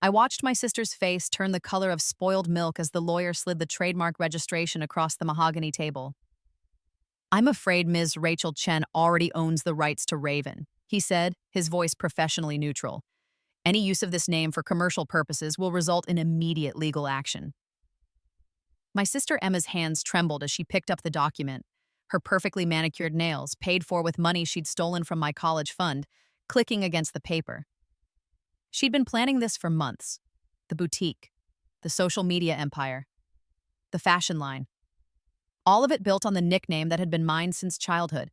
I watched my sister's face turn the color of spoiled milk as the lawyer slid the trademark registration across the mahogany table. "I'm afraid Ms. Rachel Chen already owns the rights to Raven," he said, his voice professionally neutral. "Any use of this name for commercial purposes will result in immediate legal action." My sister Emma's hands trembled as she picked up the document, her perfectly manicured nails, paid for with money she'd stolen from my college fund, clicking against the paper. She'd been planning this for months. The boutique, the social media empire, the fashion line. All of it built on the nickname that had been mine since childhood.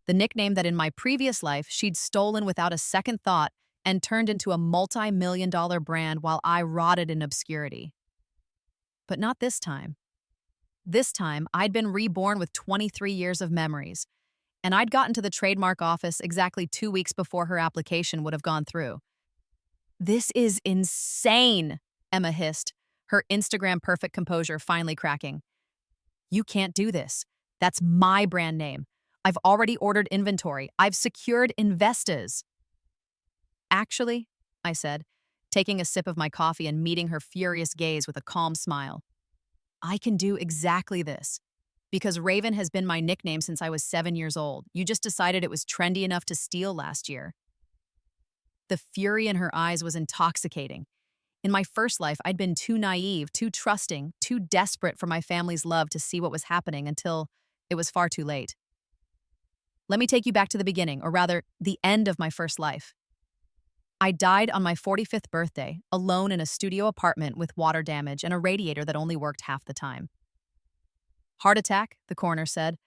The nickname that in my previous life she'd stolen without a second thought and turned into a multi-million-dollar brand while I rotted in obscurity. But not this time. This time, I'd been reborn with 23 years of memories, and I'd gotten to the trademark office exactly 2 weeks before her application would have gone through. "This is insane," Emma hissed, her Instagram perfect composure finally cracking. "You can't do this. That's my brand name. I've already ordered inventory. I've secured investors." "Actually," I said, taking a sip of my coffee and meeting her furious gaze with a calm smile, "I can do exactly this. Because Raven has been my nickname since I was 7 years old. You just decided it was trendy enough to steal last year." The fury in her eyes was intoxicating. In my first life, I'd been too naive, too trusting, too desperate for my family's love to see what was happening until it was far too late. Let me take you back to the beginning, or rather, the end of my first life. I died on my 45th birthday, alone in a studio apartment with water damage and a radiator that only worked half the time. "Heart attack," the coroner said,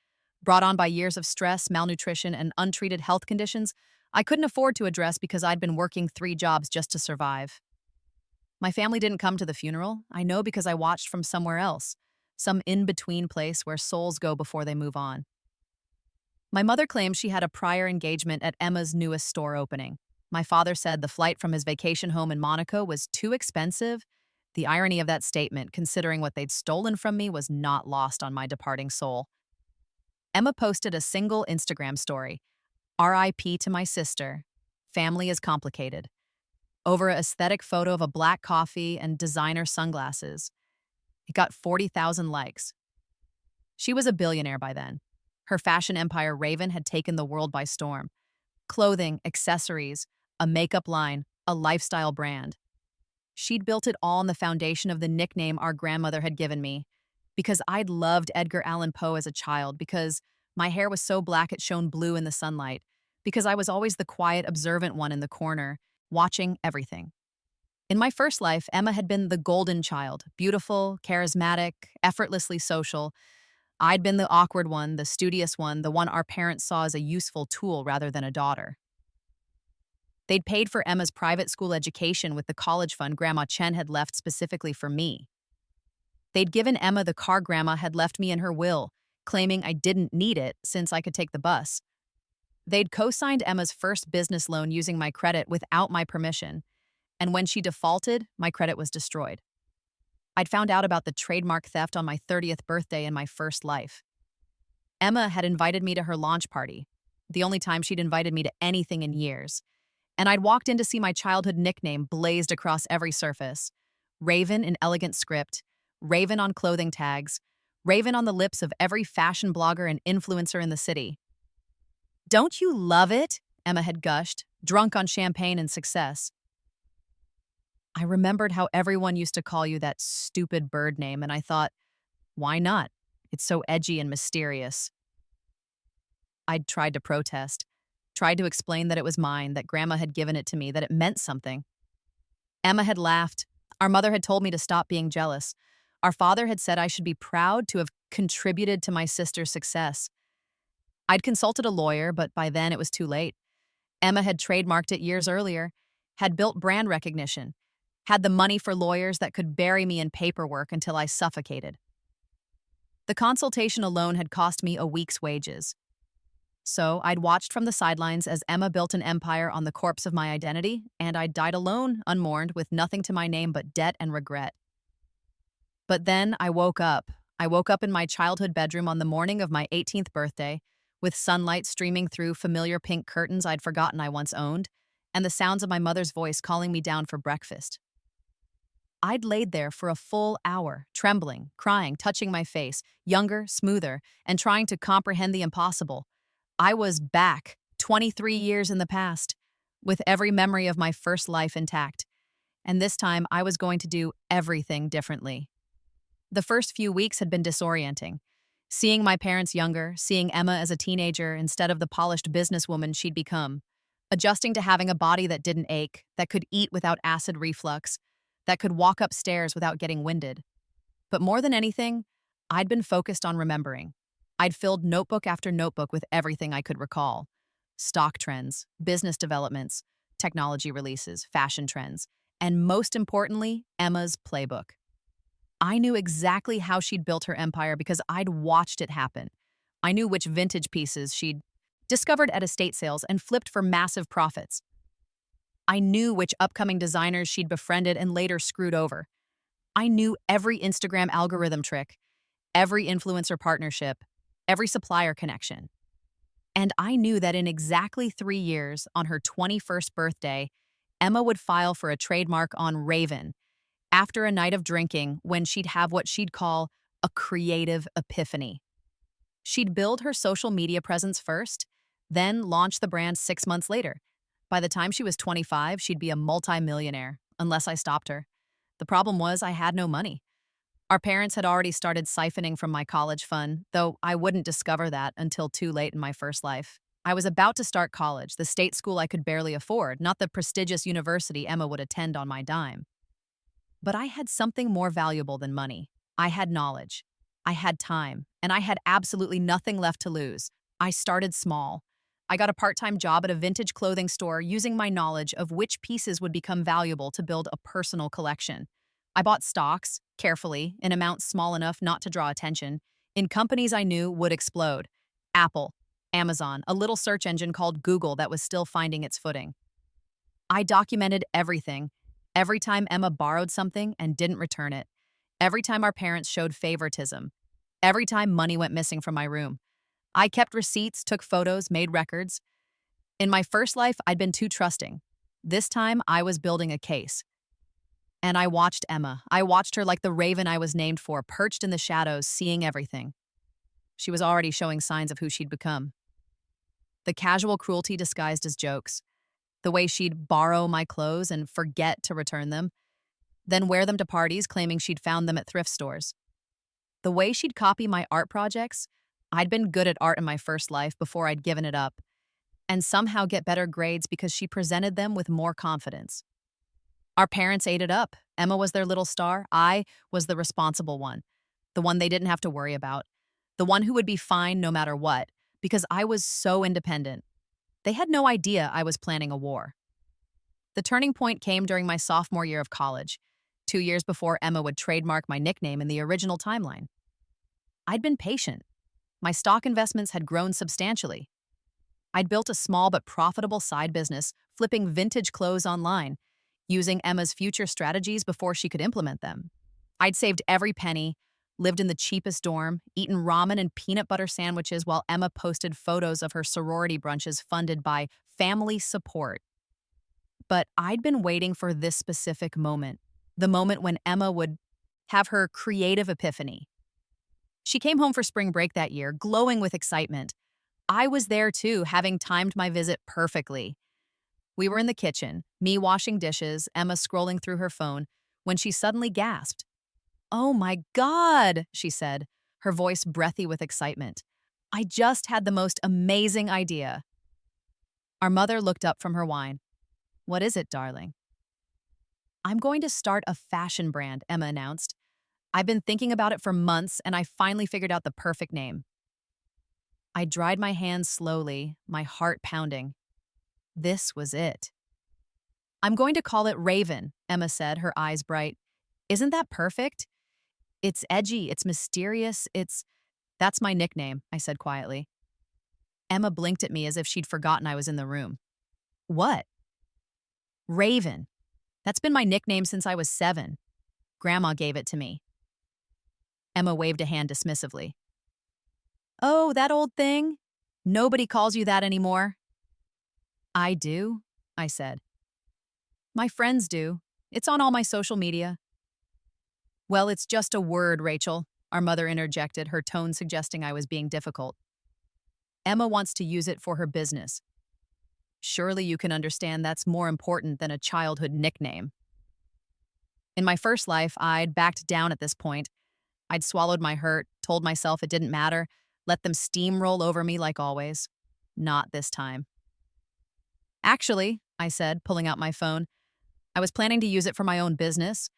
"brought on by years of stress, malnutrition, and untreated health conditions I couldn't afford to address because I'd been working 3 jobs just to survive." My family didn't come to the funeral. I know because I watched from somewhere else, some in-between place where souls go before they move on. My mother claimed she had a prior engagement at Emma's newest store opening. My father said the flight from his vacation home in Monaco was too expensive. The irony of that statement, considering what they'd stolen from me, was not lost on my departing soul. Emma posted a single Instagram story. "RIP to my sister. Family is complicated." Over an aesthetic photo of a black coffee and designer sunglasses. It got 40,000 likes. She was a billionaire by then. Her fashion empire Raven had taken the world by storm. Clothing, accessories, a makeup line, a lifestyle brand. She'd built it all on the foundation of the nickname our grandmother had given me. Because I'd loved Edgar Allan Poe as a child, because my hair was so black it shone blue in the sunlight, because I was always the quiet, observant one in the corner, watching everything. In my first life, Emma had been the golden child, beautiful, charismatic, effortlessly social. I'd been the awkward one, the studious one, the one our parents saw as a useful tool rather than a daughter. They'd paid for Emma's private school education with the college fund Grandma Chen had left specifically for me. They'd given Emma the car Grandma had left me in her will, claiming I didn't need it since I could take the bus. They'd co-signed Emma's first business loan using my credit without my permission, and when she defaulted, my credit was destroyed. I'd found out about the trademark theft on my 30th birthday in my first life. Emma had invited me to her launch party, the only time she'd invited me to anything in years, and I'd walked in to see my childhood nickname blazed across every surface. Raven in elegant script, Raven on clothing tags, Raven on the lips of every fashion blogger and influencer in the city. "Don't you love it?" Emma had gushed, drunk on champagne and success. I remembered how everyone used to call you that stupid bird name, and I thought, why not? It's so edgy and mysterious. I'd tried to protest, tried to explain that it was mine, that Grandma had given it to me, that it meant something. Emma had laughed. Our mother had told me to stop being jealous. Our father had said I should be proud to have contributed to my sister's success. I'd consulted a lawyer, but by then it was too late. Emma had trademarked it years earlier, had built brand recognition, had the money for lawyers that could bury me in paperwork until I suffocated. The consultation alone had cost me a week's wages. So I'd watched from the sidelines as Emma built an empire on the corpse of my identity, and I died alone, unmourned, with nothing to my name but debt and regret. But then I woke up. I woke up in my childhood bedroom on the morning of my 18th birthday, with sunlight streaming through familiar pink curtains I'd forgotten I once owned, and the sounds of my mother's voice calling me down for breakfast. I'd laid there for a full hour, trembling, crying, touching my face, younger, smoother, and trying to comprehend the impossible. I was back, 23 years in the past, with every memory of my first life intact. And this time I was going to do everything differently. The first few weeks had been disorienting. Seeing my parents younger, seeing Emma as a teenager instead of the polished businesswoman she'd become. Adjusting to having a body that didn't ache, that could eat without acid reflux, that could walk upstairs without getting winded. But more than anything, I'd been focused on remembering. I'd filled notebook after notebook with everything I could recall. Stock trends, business developments, technology releases, fashion trends, and most importantly, Emma's playbook. I knew exactly how she'd built her empire because I'd watched it happen. I knew which vintage pieces she'd discovered at estate sales and flipped for massive profits. I knew which upcoming designers she'd befriended and later screwed over. I knew every Instagram algorithm trick, every influencer partnership, every supplier connection. And I knew that in exactly 3 years, on her 21st birthday, Emma would file for a trademark on Raven after a night of drinking when she'd have what she'd call a creative epiphany. She'd build her social media presence first, then launch the brand 6 months later. By the time she was 25, she'd be a multi-millionaire, unless I stopped her. The problem was I had no money. Our parents had already started siphoning from my college fund, though I wouldn't discover that until too late in my first life. I was about to start college, the state school I could barely afford, not the prestigious university Emma would attend on my dime. But I had something more valuable than money. I had knowledge. I had time, and I had absolutely nothing left to lose. I started small. I got a part-time job at a vintage clothing store using my knowledge of which pieces would become valuable to build a personal collection. I bought stocks, carefully, in amounts small enough not to draw attention, in companies I knew would explode. Apple, Amazon, a little search engine called Google that was still finding its footing. I documented everything. Every time Emma borrowed something and didn't return it. Every time our parents showed favoritism. Every time money went missing from my room. I kept receipts, took photos, made records. In my first life, I'd been too trusting. This time, I was building a case. And I watched Emma. I watched her like the raven I was named for, perched in the shadows, seeing everything. She was already showing signs of who she'd become. The casual cruelty disguised as jokes. The way she'd borrow my clothes and forget to return them, then wear them to parties claiming she'd found them at thrift stores. The way she'd copy my art projects. I'd been good at art in my first life before I'd given it up, and somehow get better grades because she presented them with more confidence. Our parents ate it up. Emma was their little star. I was the responsible one, the one they didn't have to worry about, the one who would be fine no matter what, because I was so independent. They had no idea I was planning a war. The turning point came during my sophomore year of college, 2 years before Emma would trademark my nickname in the original timeline. I'd been patient. My stock investments had grown substantially. I'd built a small but profitable side business, flipping vintage clothes online, using Emma's future strategies before she could implement them. I'd saved every penny, lived in the cheapest dorm, eaten ramen and peanut butter sandwiches while Emma posted photos of her sorority brunches funded by family support. But I'd been waiting for this specific moment, the moment when Emma would have her creative epiphany. She came home for spring break that year, glowing with excitement. I was there too, having timed my visit perfectly. We were in the kitchen, me washing dishes, Emma scrolling through her phone, when she suddenly gasped. "Oh my God," she said, her voice breathy with excitement. "I just had the most amazing idea." Our mother looked up from her wine. "What is it, darling?" "I'm going to start a fashion brand," Emma announced. "I've been thinking about it for months, and I finally figured out the perfect name." I dried my hands slowly, my heart pounding. This was it. "I'm going to call it Raven," Emma said, her eyes bright. "Isn't that perfect? It's edgy, it's mysterious, That's my nickname," I said quietly. Emma blinked at me as if she'd forgotten I was in the room. "What?" "Raven. That's been my nickname since I was 7. Grandma gave it to me." Emma waved a hand dismissively. "Oh, that old thing? Nobody calls you that anymore." "I do," I said. "My friends do. It's on all my social media. Well, it's just a word, Rachel, our mother interjected, her tone suggesting I was being difficult. Emma wants to use it for her business. Surely you can understand that's more important than a childhood nickname. In my first life, I'd backed down at this point. I'd swallowed my hurt, told myself it didn't matter, let them steamroll over me like always. Not this time. Actually, I said, pulling out my phone, I was planning to use it for my own business.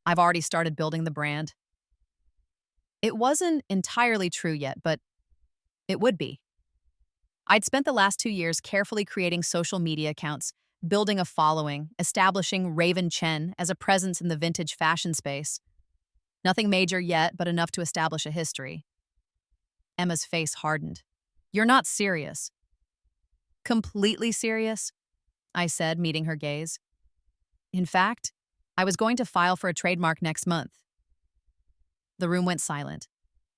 I've already started building the brand. It wasn't entirely true yet, but it would be. I'd spent the last 2 years carefully creating social media accounts, building a following, establishing Raven Chen as a presence in the vintage fashion space. Nothing major yet, but enough to establish a history. Emma's face hardened. You're not serious. Completely serious, I said, meeting her gaze. In fact, I was going to file for a trademark next month. The room went silent.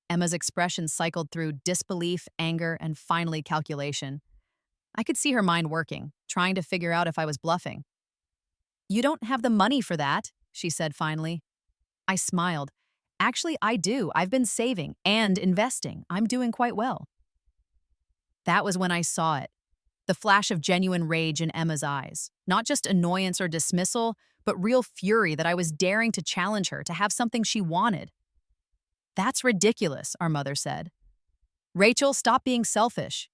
Emma's expression cycled through disbelief, anger, and finally calculation. I could see her mind working, trying to figure out if I was bluffing. You don't have the money for that, she said finally. I smiled. Actually, I do. I've been saving and investing. I'm doing quite well. That was when I saw it. The flash of genuine rage in Emma's eyes. Not just annoyance or dismissal, but real fury that I was daring to challenge her to have something she wanted. That's ridiculous, our mother said. Rachel, stop being selfish.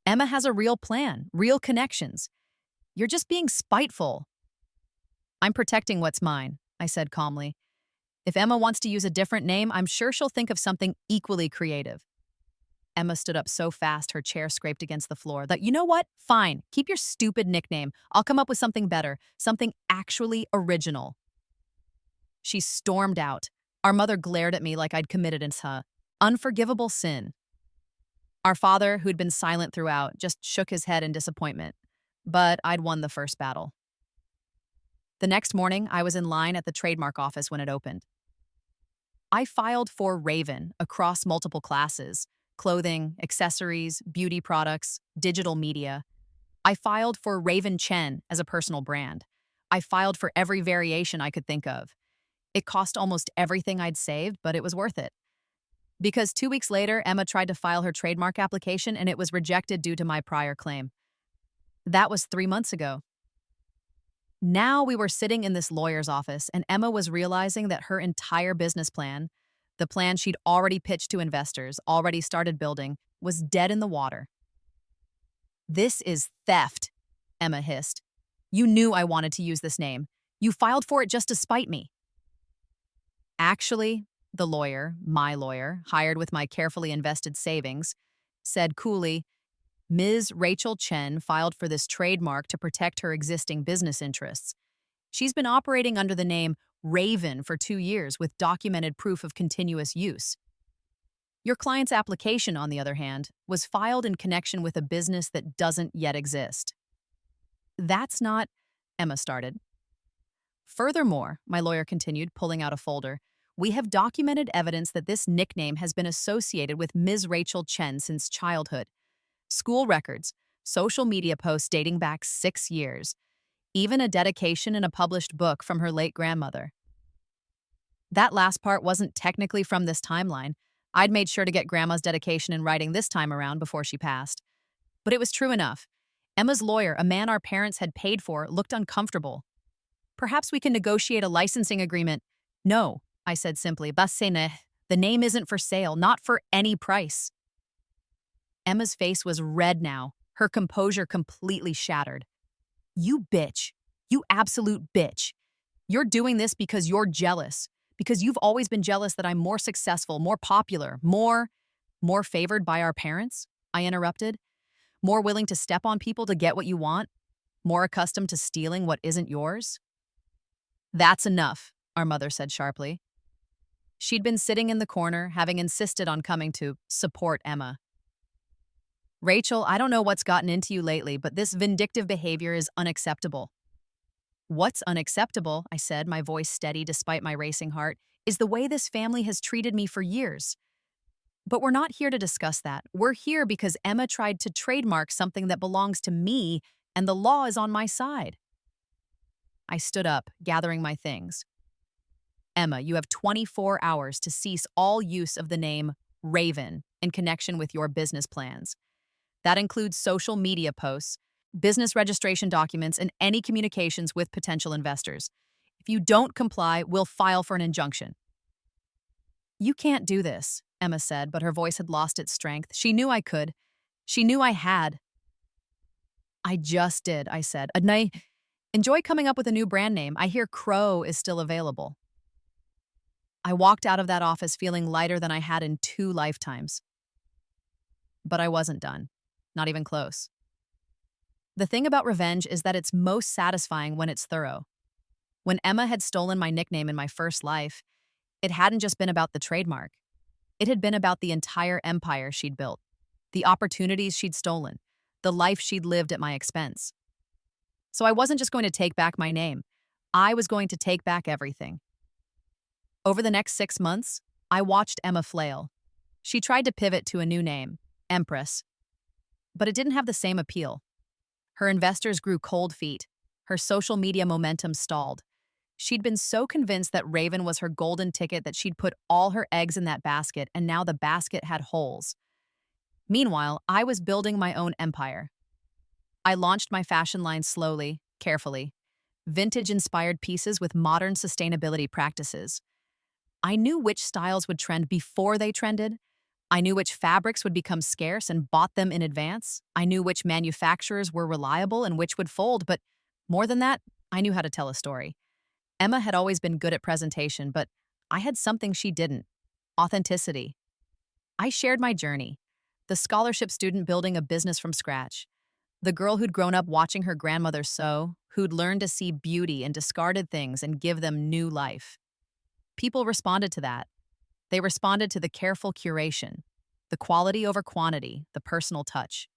Emma has a real plan, real connections. You're just being spiteful. I'm protecting what's mine, I said calmly. If Emma wants to use a different name, I'm sure she'll think of something equally creative. Emma stood up so fast her chair scraped against the floor that, you know what? Fine, keep your stupid nickname. I'll come up with something better, something actually original. She stormed out. Our mother glared at me like I'd committed an unforgivable sin. Our father, who'd been silent throughout, just shook his head in disappointment. But I'd won the first battle. The next morning, I was in line at the trademark office when it opened. I filed for Raven across multiple classes: clothing, accessories, beauty products, digital media. I filed for Raven Chen as a personal brand. I filed for every variation I could think of. It cost almost everything I'd saved, but it was worth it. Because 2 weeks later, Emma tried to file her trademark application and it was rejected due to my prior claim. That was 3 months ago. Now we were sitting in this lawyer's office and Emma was realizing that her entire business plan, the plan she'd already pitched to investors, already started building, was dead in the water. This is theft, Emma hissed. You knew I wanted to use this name. You filed for it just to spite me. Actually, the lawyer, my lawyer, hired with my carefully invested savings, said coolly, Ms. Rachel Chen filed for this trademark to protect her existing business interests. She's been operating under the name Raven for 2 years with documented proof of continuous use. Your client's application, on the other hand, was filed in connection with a business that doesn't yet exist. That's not, Emma started. Furthermore, my lawyer continued, pulling out a folder, we have documented evidence that this nickname has been associated with Ms. Rachel Chen since childhood. School records, social media posts dating back 6 years, even a dedication in a published book from her late grandmother. That last part wasn't technically from this timeline. I'd made sure to get Grandma's dedication in writing this time around before she passed. But it was true enough. Emma's lawyer, a man our parents had paid for, looked uncomfortable. Perhaps we can negotiate a licensing agreement. No, I said simply, Bassene, the name isn't for sale, not for any price. Emma's face was red now, her composure completely shattered. You bitch. You absolute bitch. You're doing this because you're jealous. Because you've always been jealous that I'm more successful, more popular, more favored by our parents, I interrupted. More willing to step on people to get what you want? More accustomed to stealing what isn't yours? That's enough, our mother said sharply. She'd been sitting in the corner, having insisted on coming to support Emma. Rachel, I don't know what's gotten into you lately, but this vindictive behavior is unacceptable. What's unacceptable, I said, my voice steady despite my racing heart, is the way this family has treated me for years. But we're not here to discuss that. We're here because Emma tried to trademark something that belongs to me, and the law is on my side. I stood up, gathering my things. Emma, you have 24 hours to cease all use of the name Raven in connection with your business plans. That includes social media posts, business registration documents, and any communications with potential investors. If you don't comply, we'll file for an injunction. You can't do this, Emma said, but her voice had lost its strength. She knew I could. She knew I had. I just did, I said. And I enjoy coming up with a new brand name. I hear Crow is still available. I walked out of that office feeling lighter than I had in 2 lifetimes. But I wasn't done. Not even close. The thing about revenge is that it's most satisfying when it's thorough. When Emma had stolen my nickname in my first life, it hadn't just been about the trademark. It had been about the entire empire she'd built, the opportunities she'd stolen, the life she'd lived at my expense. So I wasn't just going to take back my name. I was going to take back everything. Over the next 6 months, I watched Emma flail. She tried to pivot to a new name, Empress, but it didn't have the same appeal. Her investors grew cold feet. Her social media momentum stalled. She'd been so convinced that Raven was her golden ticket that she'd put all her eggs in that basket, and now the basket had holes. Meanwhile, I was building my own empire. I launched my fashion line slowly, carefully. Vintage-inspired pieces with modern sustainability practices. I knew which styles would trend before they trended. I knew which fabrics would become scarce and bought them in advance. I knew which manufacturers were reliable and which would fold, but more than that, I knew how to tell a story. Emma had always been good at presentation, but I had something she didn't: authenticity. I shared my journey. The scholarship student building a business from scratch. The girl who'd grown up watching her grandmother sew, who'd learned to see beauty in discarded things and give them new life. People responded to that. They responded to the careful curation, the quality over quantity, the personal touch.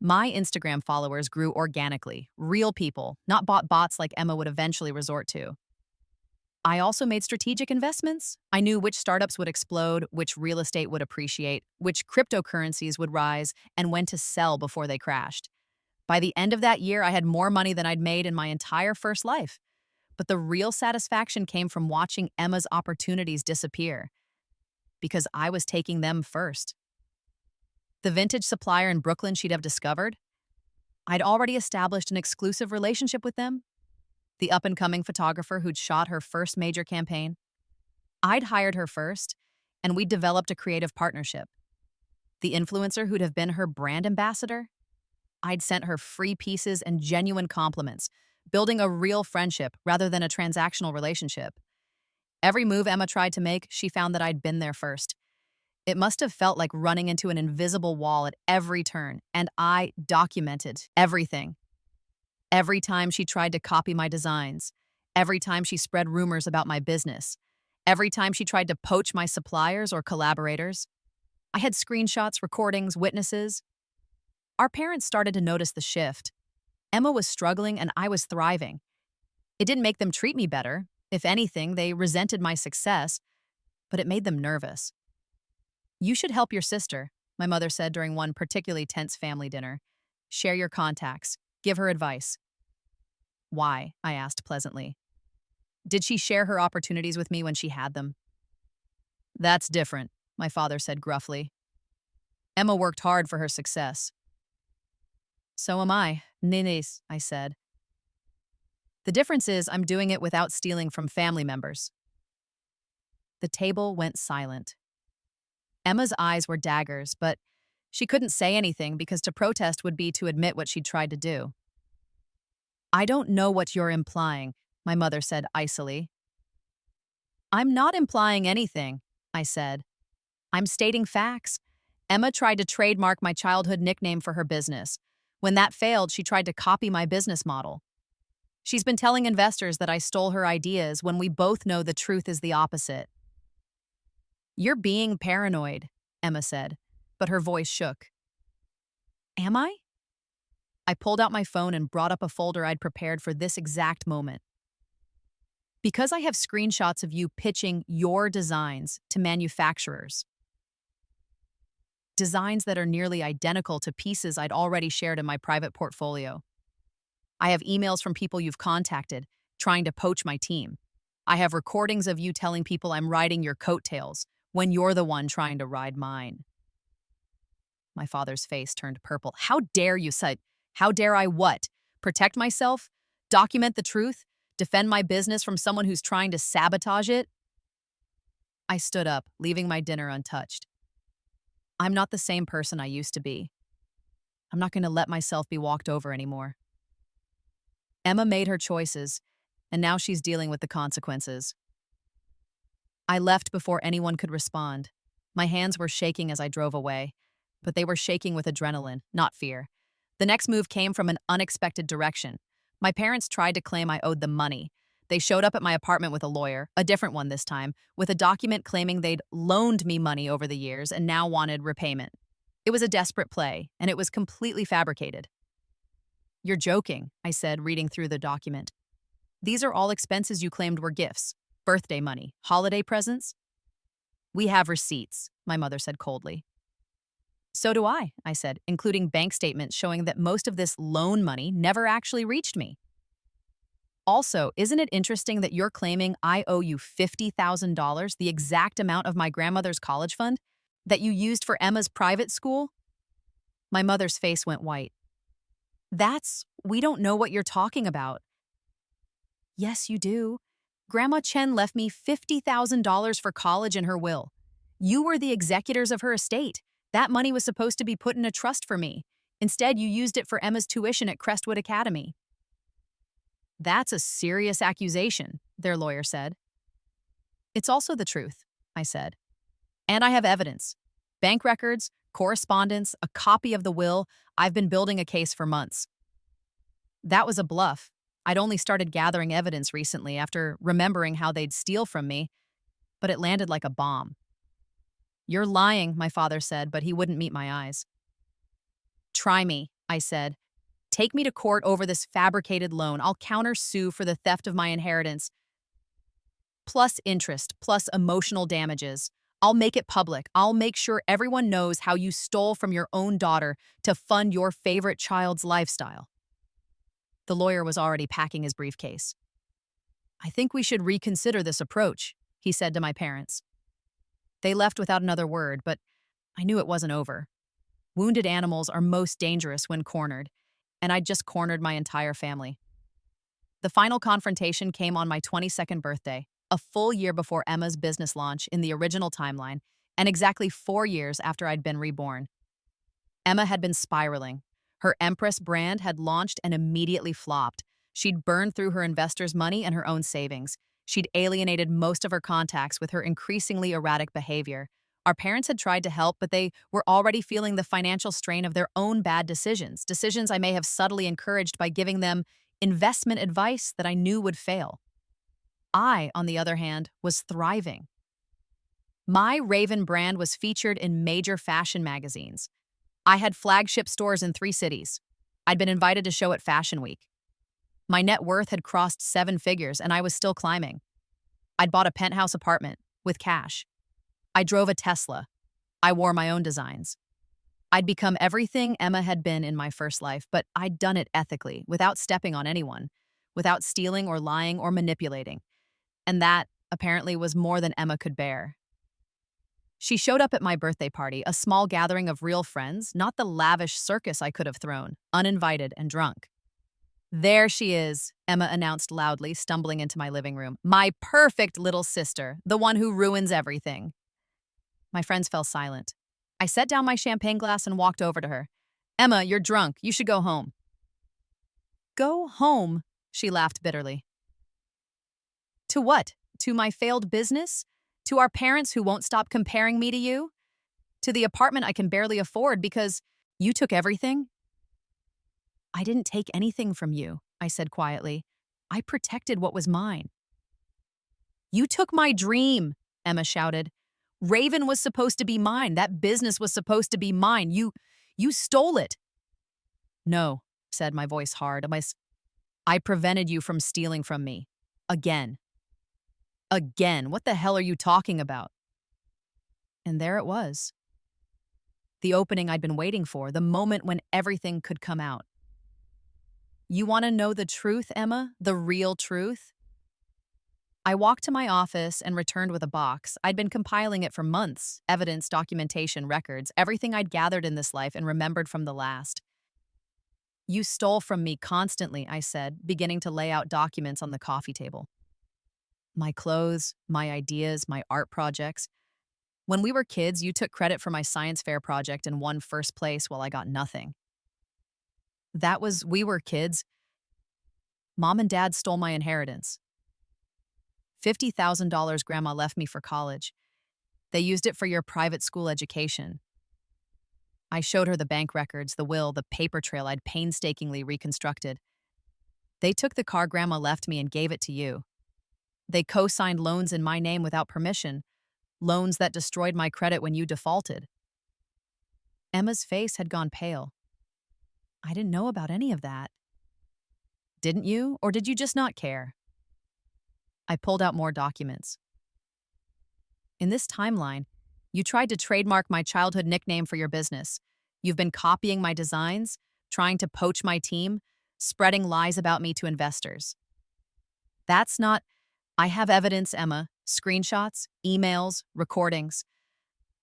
My Instagram followers grew organically, real people, not bought bots like Emma would eventually resort to. I also made strategic investments. I knew which startups would explode, which real estate would appreciate, which cryptocurrencies would rise, and when to sell before they crashed. By the end of that year, I had more money than I'd made in my entire first life. But the real satisfaction came from watching Emma's opportunities disappear, because I was taking them first. The vintage supplier in Brooklyn she'd have discovered, I'd already established an exclusive relationship with them. The up-and-coming photographer who'd shot her first major campaign, I'd hired her first, and we'd developed a creative partnership. The influencer who'd have been her brand ambassador, I'd sent her free pieces and genuine compliments, building a real friendship rather than a transactional relationship. Every move Emma tried to make, she found that I'd been there first. It must have felt like running into an invisible wall at every turn, and I documented everything. Every time she tried to copy my designs, every time she spread rumors about my business, every time she tried to poach my suppliers or collaborators, I had screenshots, recordings, witnesses. Our parents started to notice the shift. Emma was struggling and I was thriving. It didn't make them treat me better. If anything, they resented my success, but it made them nervous. "You should help your sister," my mother said during one particularly tense family dinner. "Share your contacts. Give her advice." "Why?" I asked pleasantly. "Did she share her opportunities with me when she had them?" "That's different," my father said gruffly. "Emma worked hard for her success." "So am I, Ninis," I said. "The difference is I'm doing it without stealing from family members." The table went silent. Emma's eyes were daggers, but she couldn't say anything because to protest would be to admit what she'd tried to do. "I don't know what you're implying," my mother said icily. "I'm not implying anything," I said. "I'm stating facts. Emma tried to trademark my childhood nickname for her business. When that failed, she tried to copy my business model. She's been telling investors that I stole her ideas when we both know the truth is the opposite." "You're being paranoid," Emma said, but her voice shook. "Am I?" I pulled out my phone and brought up a folder I'd prepared for this exact moment. "Because I have screenshots of you pitching your designs to manufacturers. Designs that are nearly identical to pieces I'd already shared in my private portfolio. I have emails from people you've contacted, trying to poach my team. I have recordings of you telling people I'm riding your coattails when you're the one trying to ride mine. My father's face turned purple. How dare you say, how dare I what? Protect myself? Document the truth? Defend my business from someone who's trying to sabotage it? I stood up, leaving my dinner untouched. I'm not the same person I used to be. I'm not going to let myself be walked over anymore. Emma made her choices, and now she's dealing with the consequences. I left before anyone could respond. My hands were shaking as I drove away, but they were shaking with adrenaline, not fear. The next move came from an unexpected direction. My parents tried to claim I owed them money. They showed up at my apartment with a lawyer, a different one this time, with a document claiming they'd loaned me money over the years and now wanted repayment. It was a desperate play, and it was completely fabricated. You're joking, I said, reading through the document. These are all expenses you claimed were gifts, birthday money, holiday presents. We have receipts, my mother said coldly. So do I said, including bank statements showing that most of this loan money never actually reached me. Also, isn't it interesting that you're claiming I owe you $50,000, the exact amount of my grandmother's college fund, that you used for Emma's private school? My mother's face went white. We don't know what you're talking about. Yes, you do. Grandma Chen left me $50,000 for college in her will. You were the executors of her estate. That money was supposed to be put in a trust for me. Instead, you used it for Emma's tuition at Crestwood Academy. That's a serious accusation, their lawyer said. It's also the truth, I said. And I have evidence. Bank records, correspondence, a copy of the will. I've been building a case for months. That was a bluff. I'd only started gathering evidence recently after remembering how they'd steal from me, but it landed like a bomb. You're lying, my father said, but he wouldn't meet my eyes. Try me, I said. Take me to court over this fabricated loan. I'll counter-sue for the theft of my inheritance, plus interest, plus emotional damages. I'll make it public. I'll make sure everyone knows how you stole from your own daughter to fund your favorite child's lifestyle. The lawyer was already packing his briefcase. I think we should reconsider this approach, he said to my parents. They left without another word, but I knew it wasn't over. Wounded animals are most dangerous when cornered, and I'd just cornered my entire family. The final confrontation came on my 22nd birthday, a full year before Emma's business launch in the original timeline, and exactly 4 years after I'd been reborn. Emma had been spiraling. Her Empress brand had launched and immediately flopped. She'd burned through her investors' money and her own savings. She'd alienated most of her contacts with her increasingly erratic behavior. Our parents had tried to help, but they were already feeling the financial strain of their own bad decisions I may have subtly encouraged by giving them investment advice that I knew would fail. I, on the other hand, was thriving. My Raven brand was featured in major fashion magazines. I had flagship stores in 3 cities. I'd been invited to show at Fashion Week. My net worth had crossed 7 figures, and I was still climbing. I'd bought a penthouse apartment with cash. I drove a Tesla. I wore my own designs. I'd become everything Emma had been in my first life, but I'd done it ethically, without stepping on anyone, without stealing or lying or manipulating. And that, apparently, was more than Emma could bear. She showed up at my birthday party, a small gathering of real friends, not the lavish circus I could have thrown, uninvited and drunk. There she is, Emma announced loudly, stumbling into my living room. My perfect little sister, the one who ruins everything. My friends fell silent. I set down my champagne glass and walked over to her. Emma, you're drunk. You should go home. Go home, she laughed bitterly. To what? To my failed business? To our parents who won't stop comparing me to you? To the apartment I can barely afford because you took everything? I didn't take anything from you, I said quietly. I protected what was mine. You took my dream, Emma shouted. Raven was supposed to be mine. That business was supposed to be mine. You stole it. No, said my voice hard. I prevented you from stealing from me. Again. Again. What the hell are you talking about? And there it was. The opening I'd been waiting for, the moment when everything could come out. You want to know the truth, Emma? The real truth? I walked to my office and returned with a box. I'd been compiling it for months evidence, documentation, records, everything I'd gathered in this life and remembered from the last. You stole from me constantly, I said, beginning to lay out documents on the coffee table. My clothes, my ideas, my art projects. When we were kids, you took credit for my science fair project and won first place while I got nothing. We were kids. Mom and Dad stole my inheritance. $50,000 Grandma left me for college. They used it for your private school education. I showed her the bank records, the will, the paper trail I'd painstakingly reconstructed. They took the car Grandma left me and gave it to you. They co-signed loans in my name without permission, loans that destroyed my credit when you defaulted. Emma's face had gone pale. I didn't know about any of that. Didn't you, or did you just not care? I pulled out more documents. In this timeline, you tried to trademark my childhood nickname for your business. You've been copying my designs, trying to poach my team, spreading lies about me to investors. I have evidence, Emma, screenshots, emails, recordings.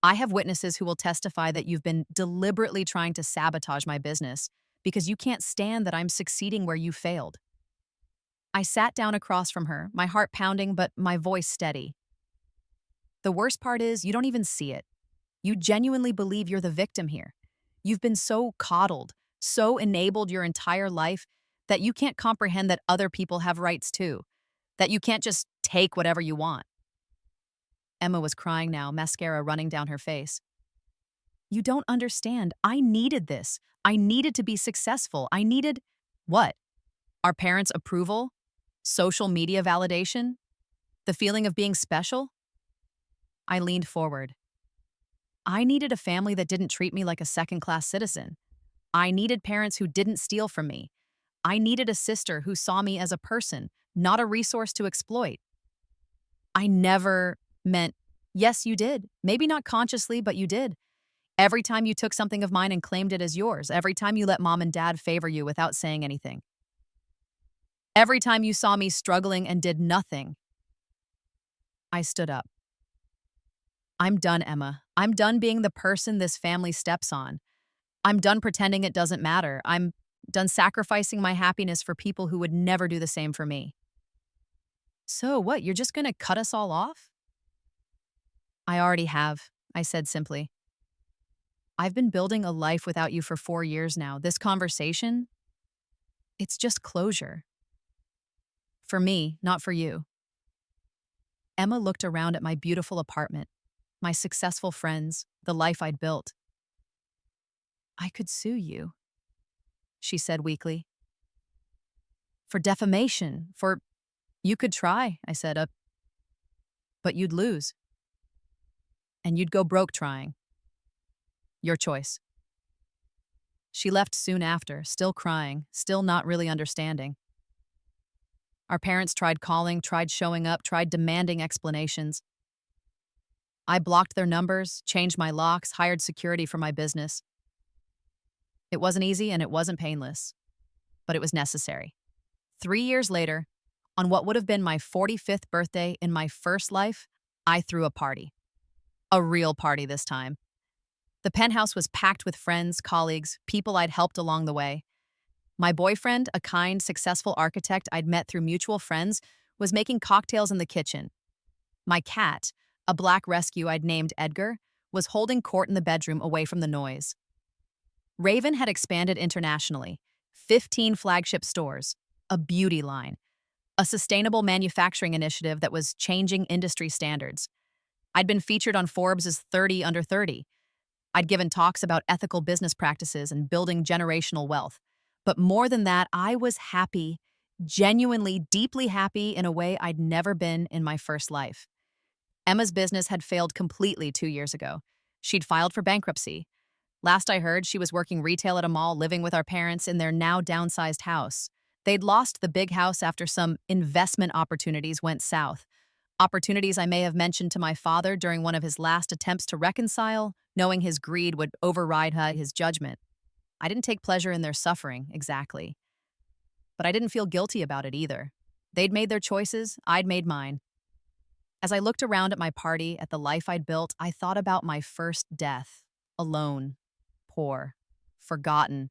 I have witnesses who will testify that you've been deliberately trying to sabotage my business because you can't stand that I'm succeeding where you failed. I sat down across from her, my heart pounding but my voice steady. The worst part is you don't even see it. You genuinely believe you're the victim here. You've been so coddled, so enabled your entire life that you can't comprehend that other people have rights too, that you can't just take whatever you want. Emma was crying now, mascara running down her face. You don't understand. I needed this. I needed to be successful. I needed… What? Our parents' approval? Social media validation? The feeling of being special? I leaned forward. I needed a family that didn't treat me like a second-class citizen. I needed parents who didn't steal from me. I needed a sister who saw me as a person, not a resource to exploit. I never meant… Yes, you did. Maybe not consciously, but you did. Every time you took something of mine and claimed it as yours, every time you let Mom and Dad favor you without saying anything. Every time you saw me struggling and did nothing. I stood up. I'm done, Emma. I'm done being the person this family steps on. I'm done pretending it doesn't matter. I'm done sacrificing my happiness for people who would never do the same for me. So what, you're just gonna cut us all off? I already have, I said simply. I've been building a life without you for 4 years now. This conversation, it's just closure. For me, not for you. Emma looked around at my beautiful apartment, my successful friends, the life I'd built. I could sue you, she said weakly. For defamation, you could try, I said, but you'd lose. And you'd go broke trying. Your choice. She left soon after, still crying, still not really understanding. Our parents tried calling, tried showing up, tried demanding explanations. I blocked their numbers, changed my locks, hired security for my business. It wasn't easy and it wasn't painless, but it was necessary. 3 years later, on what would have been my 45th birthday in my first life, I threw a party. A real party this time. The penthouse was packed with friends, colleagues, people I'd helped along the way. My boyfriend, a kind, successful architect I'd met through mutual friends, was making cocktails in the kitchen. My cat, a black rescue I'd named Edgar, was holding court in the bedroom away from the noise. Raven had expanded internationally, 15 flagship stores, a beauty line, a sustainable manufacturing initiative that was changing industry standards. I'd been featured on Forbes' 30 Under 30. I'd given talks about ethical business practices and building generational wealth. But more than that, I was happy, genuinely, deeply happy in a way I'd never been in my first life. Emma's business had failed completely 2 years ago. She'd filed for bankruptcy. Last I heard, she was working retail at a mall, living with our parents in their now downsized house. They'd lost the big house after some investment opportunities went south. Opportunities I may have mentioned to my father during one of his last attempts to reconcile, knowing his greed would override his judgment. I didn't take pleasure in their suffering, exactly. But I didn't feel guilty about it either. They'd made their choices, I'd made mine. As I looked around at my party, at the life I'd built, I thought about my first death. Alone, poor, forgotten,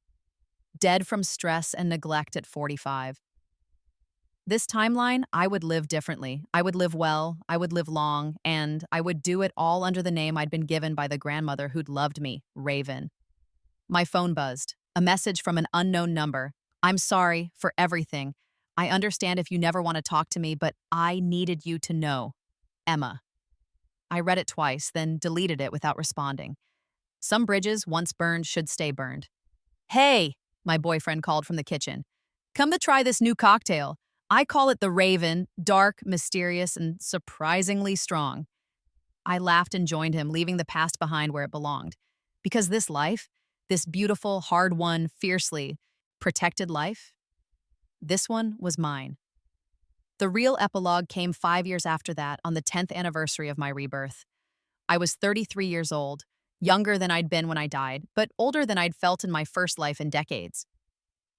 dead from stress and neglect at 45. This timeline, I would live differently. I would live well, I would live long, and I would do it all under the name I'd been given by the grandmother who'd loved me, Raven. My phone buzzed. A message from an unknown number. I'm sorry for everything. I understand if you never want to talk to me, but I needed you to know. Emma. I read it twice, then deleted it without responding. Some bridges, once burned, should stay burned. Hey, my boyfriend called from the kitchen. Come to try this new cocktail. I call it the Raven, dark, mysterious, and surprisingly strong. I laughed and joined him, leaving the past behind where it belonged. Because this life, this beautiful, hard-won, fiercely protected life, this one was mine. The real epilogue came 5 years after that, on the 10th anniversary of my rebirth. I was 33 years old, younger than I'd been when I died, but older than I'd felt in my first life in decades.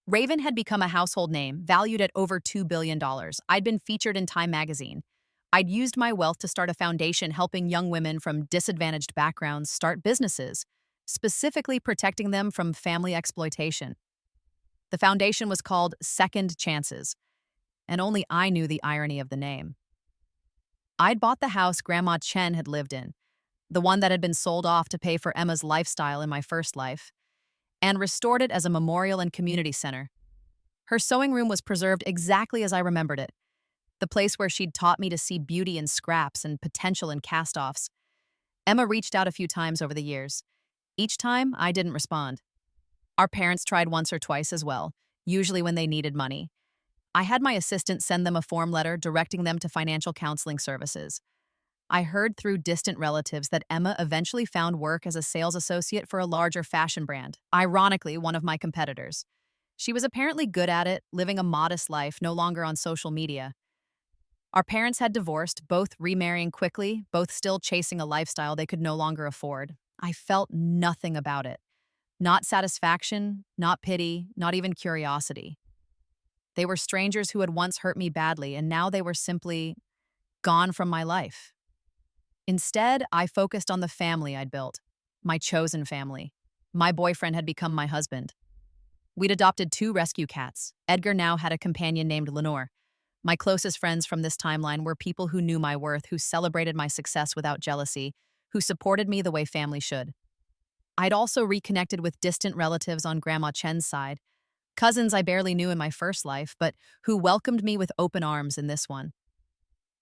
Raven had become a household name, valued at over $2 billion. I'd been featured in Time magazine. I'd used my wealth to start a foundation helping young women from disadvantaged backgrounds start businesses, specifically protecting them from family exploitation. The foundation was called Second Chances, and only I knew the irony of the name. I'd bought the house Grandma Chen had lived in, the one that had been sold off to pay for Emma's lifestyle in my first life, and restored it as a memorial and community center. Her sewing room was preserved exactly as I remembered it, the place where she'd taught me to see beauty in scraps and potential in cast-offs. Emma reached out a few times over the years. Each time, I didn't respond. Our parents tried once or twice as well, usually when they needed money. I had my assistant send them a form letter directing them to financial counseling services. I heard through distant relatives that Emma eventually found work as a sales associate for a larger fashion brand, ironically, one of my competitors. She was apparently good at it, living a modest life, no longer on social media. Our parents had divorced, both remarrying quickly, both still chasing a lifestyle they could no longer afford. I felt nothing about it. Not satisfaction, not pity, not even curiosity. They were strangers who had once hurt me badly, and now they were simply gone from my life. Instead, I focused on the family I'd built, my chosen family. My boyfriend had become my husband. We'd adopted 2 rescue cats. Edgar now had a companion named Lenore. My closest friends from this timeline were people who knew my worth, who celebrated my success without jealousy, who supported me the way family should. I'd also reconnected with distant relatives on Grandma Chen's side, cousins I barely knew in my first life, but who welcomed me with open arms in this one.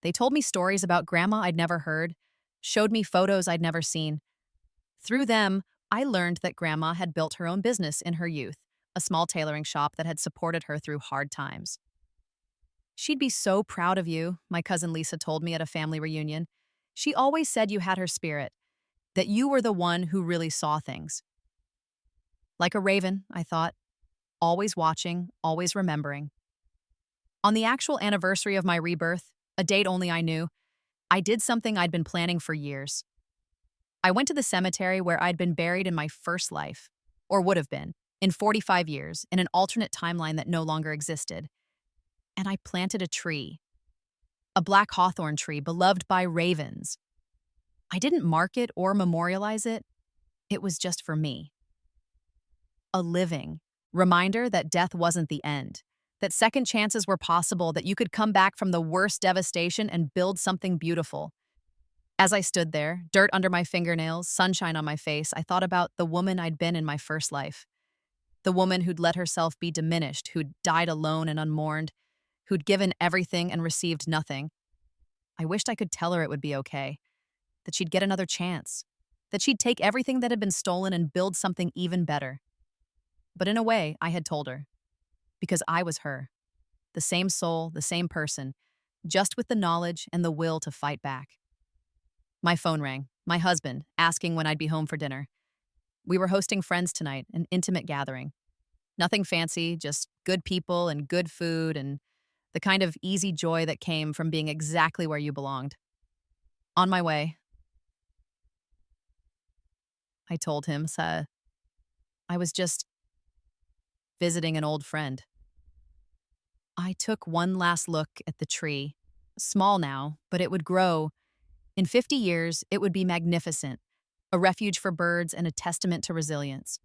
They told me stories about Grandma I'd never heard, showed me photos I'd never seen. Through them, I learned that Grandma had built her own business in her youth, a small tailoring shop that had supported her through hard times. She'd be so proud of you, my cousin Lisa told me at a family reunion. She always said you had her spirit, that you were the one who really saw things. Like a raven, I thought, always watching, always remembering. On the actual anniversary of my rebirth, a date only I knew, I did something I'd been planning for years. I went to the cemetery where I'd been buried in my first life, or would have been, in 45 years, in an alternate timeline that no longer existed. And I planted a tree. A black hawthorn tree beloved by ravens. I didn't mark it or memorialize it. It was just for me. A living reminder that death wasn't the end, that second chances were possible, that you could come back from the worst devastation and build something beautiful. As I stood there, dirt under my fingernails, sunshine on my face, I thought about the woman I'd been in my first life. The woman who'd let herself be diminished, who'd died alone and unmourned, who'd given everything and received nothing. I wished I could tell her it would be okay, that she'd get another chance, that she'd take everything that had been stolen and build something even better. But in a way, I had told her, because I was her, the same soul, the same person, just with the knowledge and the will to fight back. My phone rang, my husband, asking when I'd be home for dinner. We were hosting friends tonight, an intimate gathering. Nothing fancy, just good people and good food and the kind of easy joy that came from being exactly where you belonged. On my way, I told him, I was just visiting an old friend. I took one last look at the tree, Small now, but it would grow. In 50 years, it would be magnificent, a refuge for birds and a testament to resilience.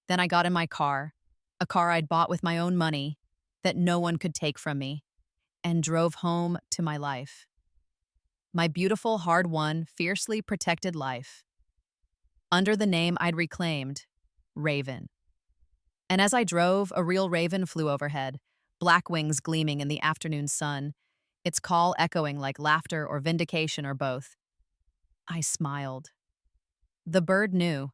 Then I got in my car, a car I'd bought with my own money that no one could take from me, and drove home to my life. My beautiful, hard won, fiercely protected life. Under the name I'd reclaimed, Raven. And as I drove, a real raven flew overhead, black wings gleaming in the afternoon sun, its call echoing like laughter or vindication or both. I smiled. The bird knew.